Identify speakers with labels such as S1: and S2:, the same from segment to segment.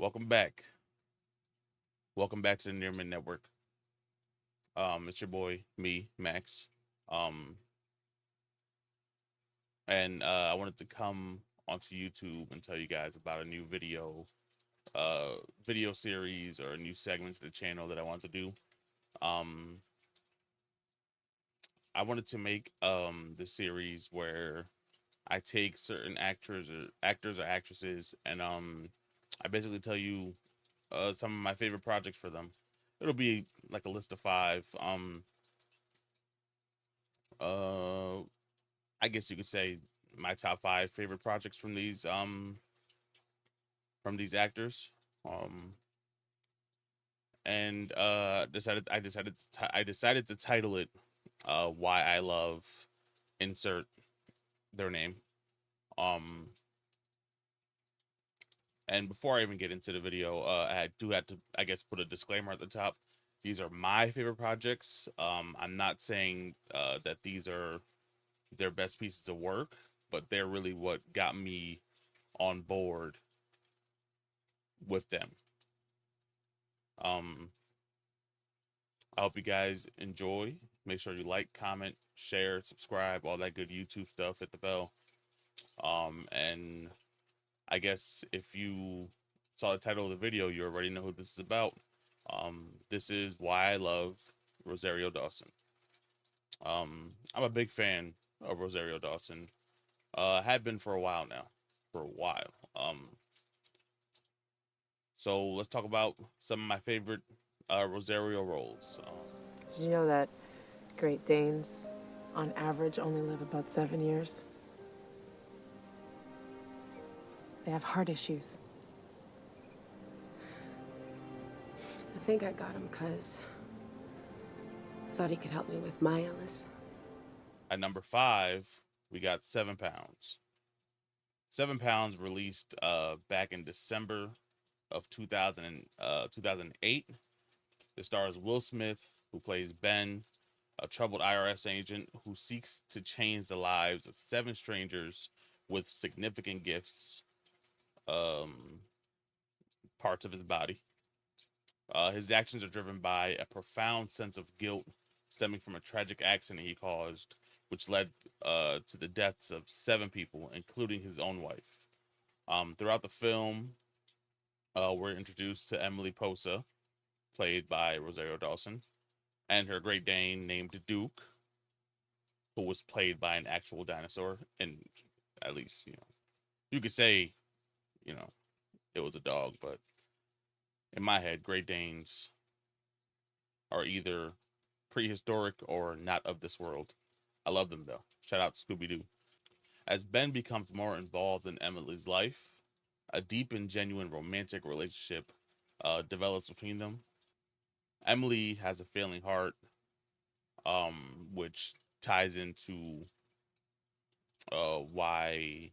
S1: Welcome back. Welcome back to the Nearman Network. It's your boy, me, Max. Um, and I wanted to come onto YouTube and tell you guys about a new video series or a new segment to the channel that I want to do. Um, I wanted to make the series where I take certain actors or actresses and I basically tell you some of my favorite projects for them. It'll be like a list of five. Uh, I guess you could say my top five favorite projects from these actors. Um, and I decided to title it "Why I Love Insert Their Name." Um, and before I even get into the video, I do have to, I guess, put a disclaimer at the top. These are my favorite projects. I'm not saying that these are their best pieces of work, but they're really what got me on board with them. Um, I hope you guys enjoy. Make sure you like, comment, share, subscribe, all that good YouTube stuff. Hit the bell. And I guess if you saw the title of the video, you already know who this is about. This is why I love Rosario Dawson. I'm a big fan of Rosario Dawson. Had been for a while now. For a while. So let's talk about some of my favorite Rosario roles.
S2: Did you know that Great Danes, on average, only live about 7 years? They have heart issues. I think I got him because I thought he could help me with my illness.
S1: At number five, we got 7 Pounds. 7 Pounds released back in December of 2008. It stars Will Smith, who plays Ben, a troubled IRS agent who seeks to change the lives of seven strangers with significant gifts, um, parts of his body. His actions are driven by a profound sense of guilt stemming from a tragic accident he caused, which led to the deaths of seven people, including his own wife. Throughout the film, we're introduced to Emily Posa, played by Rosario Dawson, and her Great Dane named Duke, who was played by an actual dinosaur. And at least, you could say, you know, it was a dog, but in my head, Great Danes are either prehistoric or not of this world. I love them though. Shout out Scooby Doo. As Ben becomes more involved in Emily's life, a deep and genuine romantic relationship develops between them. Emily has a failing heart, which ties into why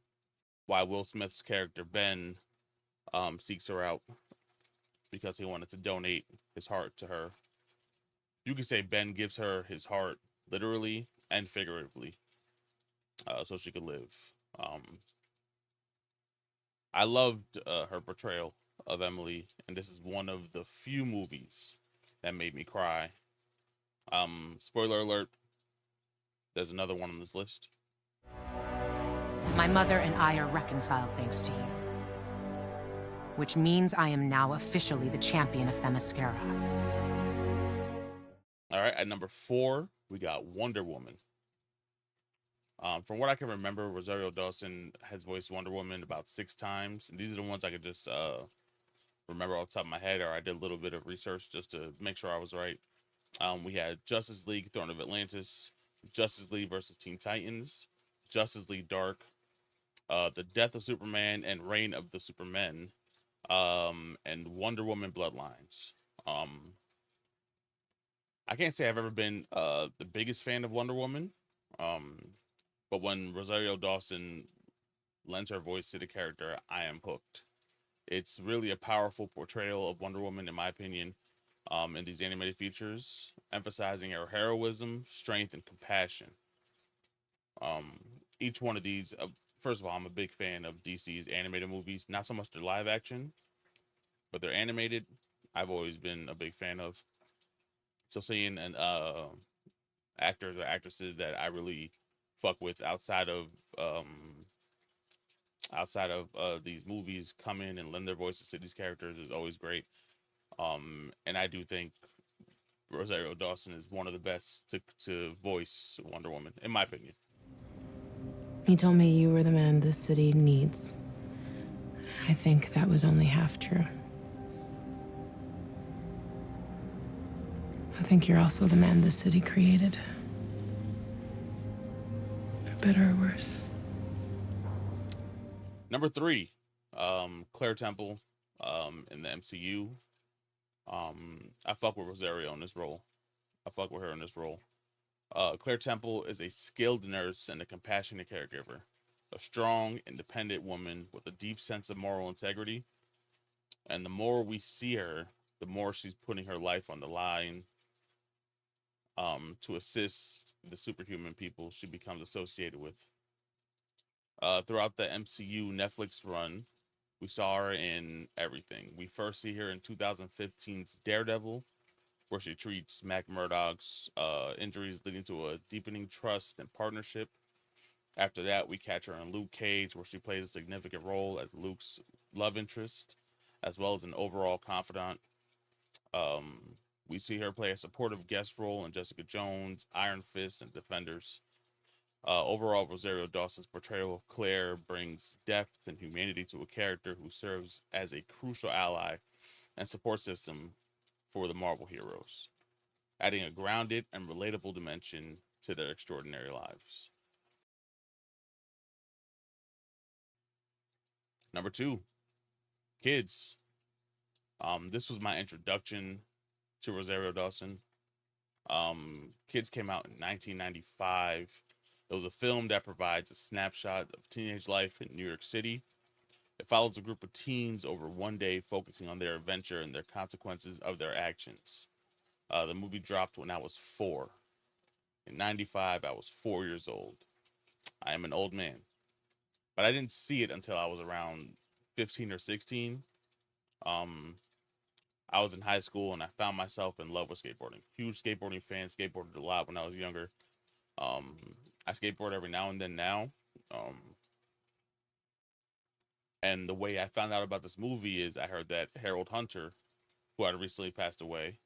S1: Will Smith's character Ben seeks her out because he wanted to donate his heart to her. You could say Ben gives her his heart literally and figuratively, so she could live. Um, I loved her portrayal of Emily, and this is one of the few movies that made me cry. Spoiler alert, there's another one on this list.
S3: My mother and I are reconciled thanks to you. Which means I am now officially the champion of Themyscira.
S1: All right, at number four, we got Wonder Woman. From what I can remember, Rosario Dawson has voiced Wonder Woman about 6 times. And these are the ones I could just remember off the top of my head, or I did a little bit of research just to make sure I was right. We had Justice League Throne of Atlantis, Justice League versus Teen Titans, Justice League Dark, The Death of Superman and Reign of the Supermen, and Wonder Woman Bloodlines. I can't say I've ever been the biggest fan of Wonder Woman, but when Rosario Dawson lends her voice to the character, I am hooked. It's really a powerful portrayal of Wonder Woman, in my opinion, in these animated features, emphasizing her heroism, strength, and compassion. Um, each one of these, first of all, I'm a big fan of DC's animated movies, not so much their live action, but they're animated. I've always been a big fan of. So seeing an actors or actresses that I really fuck with um outside of these movies come in and lend their voices to these characters is always great. And I do think Rosario Dawson is one of the best to voice Wonder Woman, in my opinion.
S2: You told me you were the man this city needs. I think that was only half true. I think you're also the man this city created. For better or worse.
S1: Number 3, Claire Temple, in the MCU. I fuck with Rosario in this role. I fuck with her in this role. Claire Temple is a skilled nurse and a compassionate caregiver, a strong, independent woman with a deep sense of moral integrity. And the more we see her, the more she's putting her life on the line to assist the superhuman people she becomes associated with. Throughout the MCU Netflix run, we saw her in everything. We first see her in 2015's Daredevil, where she treats Mac Murdock's injuries, leading to a deepening trust and partnership. After that, we catch her in Luke Cage, where she plays a significant role as Luke's love interest, as well as an overall confidant. We see her play a supportive guest role in Jessica Jones, Iron Fist, and Defenders. Overall, Rosario Dawson's portrayal of Claire brings depth and humanity to a character who serves as a crucial ally and support system for the Marvel heroes, adding a grounded and relatable dimension to their extraordinary lives. Number 2, Kids. This was my introduction to Rosario Dawson. Kids came out in 1995. It was a film that provides a snapshot of teenage life in New York City. It follows a group of teens over one day, focusing on their adventure and their consequences of their actions. The movie dropped when I was 4. In 95, I was 4 years old. I am an old man. But I didn't see it until I was around 15 or 16. Um, I was in high school and I found myself in love with skateboarding. Huge skateboarding fan, skateboarded a lot when I was younger. Um, I skateboard every now and then now. And the way I found out about this movie is I heard that Harold Hunter, who had recently passed away,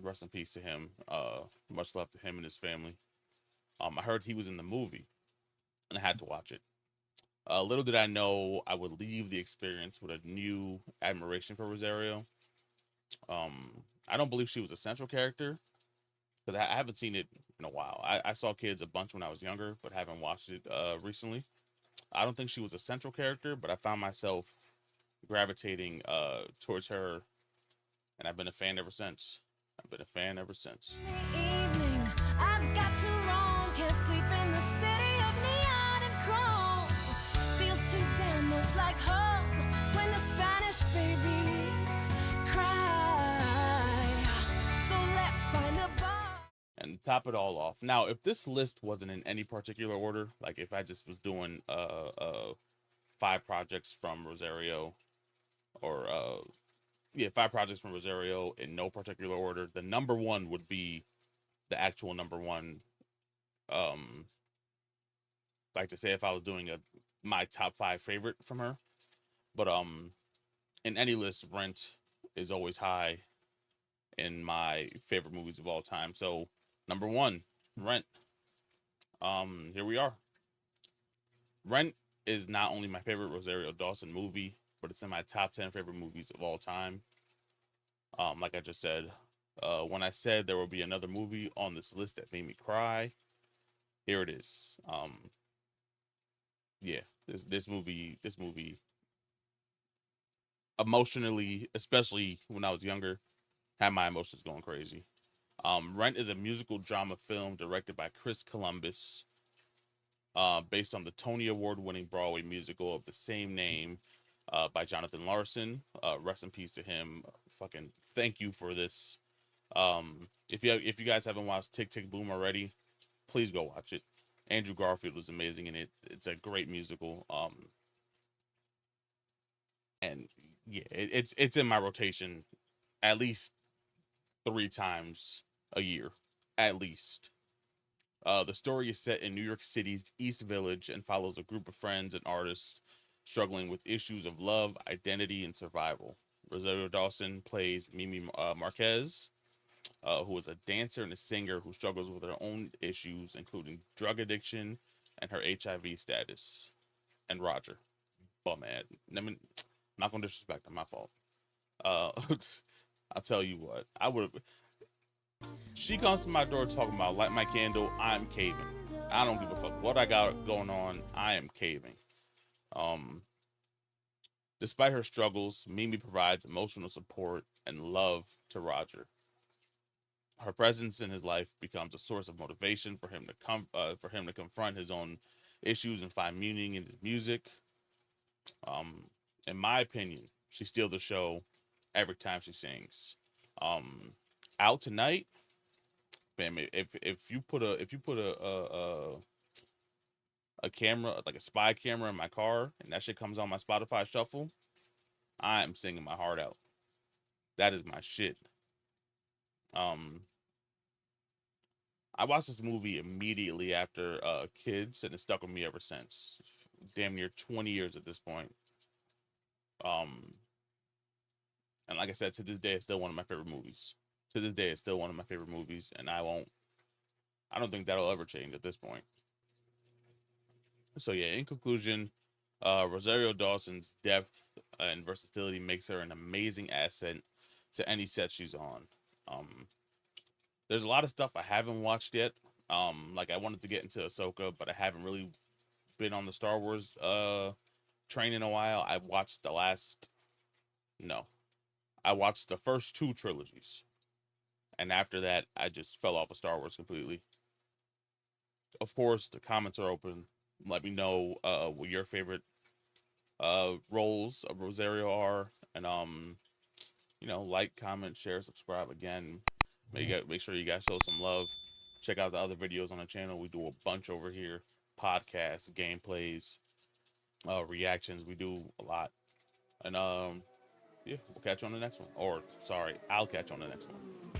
S1: rest in peace to him, much love to him and his family. I heard he was in the movie and I had to watch it. Little did I know I would leave the experience with a new admiration for Rosario. I don't believe she was a central character because I haven't seen it in a while. I saw Kids a bunch when I was younger, but haven't watched it recently. I don't think she was a central character, but I found myself gravitating towards her, and I've been a fan ever since. I've been a fan ever since.
S4: Evening, I've got to roam, can't sleep in the city of neon and chrome. Feels too damn much like home when the Spanish babies cry. So let's find a bar.
S1: And top it all off. Now, if this list wasn't in any particular order, like if I just was doing 5 projects from Rosario, or 5 projects from Rosario in no particular order, the number 1 would be the actual number 1. Like to say if I was doing my top 5 favorite from her, but in any list, Rent is always high in my favorite movies of all time. So number 1, Rent. Here we are. Rent is not only my favorite Rosario Dawson movie, but it's in my top 10 favorite movies of all time. Like I just said, when I said there will be another movie on this list that made me cry, here it is. Yeah, this movie emotionally, especially when I was younger, had my emotions going crazy. Rent is a musical drama film directed by Chris Columbus, based on the Tony Award-winning Broadway musical of the same name, by Jonathan Larson. Rest in peace to him. Fucking thank you for this. If you guys haven't watched Tick Tick Boom already, please go watch it. Andrew Garfield was amazing in it. It's a great musical. And yeah, it's in my rotation at least 3 times a year, at least. The story is set in New York City's East Village and follows a group of friends and artists struggling with issues of love, identity, and survival. Rosario Dawson plays Mimi Marquez, who is a dancer and a singer who struggles with her own issues, including drug addiction and her HIV status. And Roger, bum ad. I mean, not gonna disrespect him. My fault. Uh, I'll tell you what. I would. She comes to my door talking about light my candle. I'm caving. I don't give a fuck what I got going on. I am caving. Um, Despite her struggles, Mimi provides emotional support and love to Roger. Her presence in his life becomes a source of motivation for him to confront his own issues and find meaning in his music. Um, in my opinion, she steals the show every time she sings. Um, Out tonight, man. If you put a camera like a spy camera in my car and that shit comes on my Spotify shuffle, I am singing my heart out. That is my shit. Um, I watched this movie immediately after Kids, and it stuck with me ever since. Damn near 20 years at this point. Um, and like I said, to this day, it's still one of my favorite movies. To this day, it's still one of my favorite movies, and I don't think that'll ever change at this point. So yeah, in conclusion, Rosario Dawson's depth and versatility makes her an amazing asset to any set she's on. Um, there's a lot of stuff I haven't watched yet. Like I wanted to get into Ahsoka, but I haven't really been on the Star Wars train in a while. I watched the last no, I watched the first two trilogies, and after that, I just fell off of Star Wars completely. Of course, the comments are open. Let me know what your favorite roles of Rosario are, and like, comment, share, subscribe. Again, make sure you guys show some love. Check out the other videos on the channel. We do a bunch over here: podcasts, gameplays, reactions. We do a lot, and yeah, we'll catch you on the next one. Or sorry, I'll catch you on the next one.